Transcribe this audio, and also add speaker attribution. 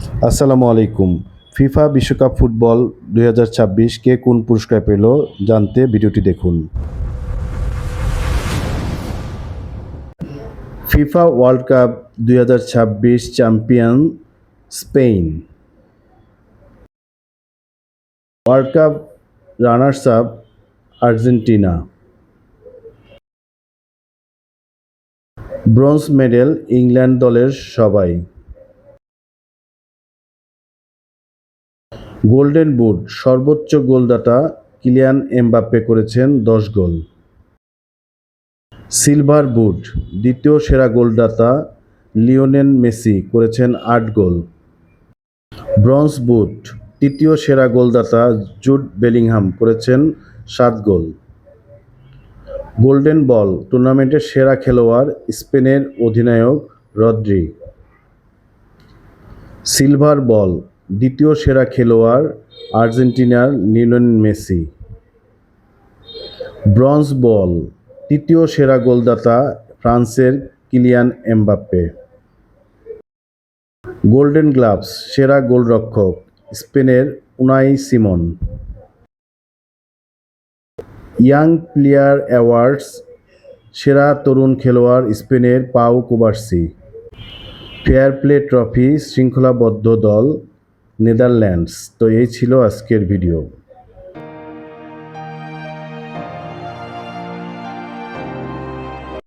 Speaker 1: আসসালামু আলাইকুম। ফিফা বিশ্বকাপ ফুটবল ২০২৬ কে কোন পুরস্কার পেল জানতে ভিডিওটি দেখুন। FIFA world cup ২০২৬ champion Spain. World cup runners up Argentina. Bronze medal England দলের সবাই। গোল্ডেন বুট সর্বোচ্চ গোলদাতা কিলিয়ান এমবাপ্পে করেছেন ১০ গোল। সিলভার বুট দ্বিতীয় সেরা গোলদাতা লিওনেল মেসি করেছেন ৮ গোল। ব্রোঞ্জ বুট তৃতীয় সেরা গোলদাতা জুড বেলিংহাম করেছেন ৭ গোল। গোল্ডেন বল টুর্নামেন্টের সেরা খেলোয়াড় স্পেনের অধিনায়ক রদ্রি। সিলভার বল দ্বিতীয় সেরা খেলোয়াড় আর্জেন্টিনার লিওনেল মেসি। ব্রোঞ্জ বল তৃতীয় সেরা গোলদাতা ফ্রান্সের কিলিয়ান এমবাপ্পে। গোল্ডেন গ্লাভস সেরা গোলরক্ষক স্পেনের Unai Simon. Young player awards সেরা তরুণ খেলোয়াড় স্পেনের পাউ কুবার্সি। ফেয়ার প্লে ট্রফি শৃঙ্খলাবদ্ধ দল নেদারল্যান্ডস। তো এই ছিল আজকের ভিডিও।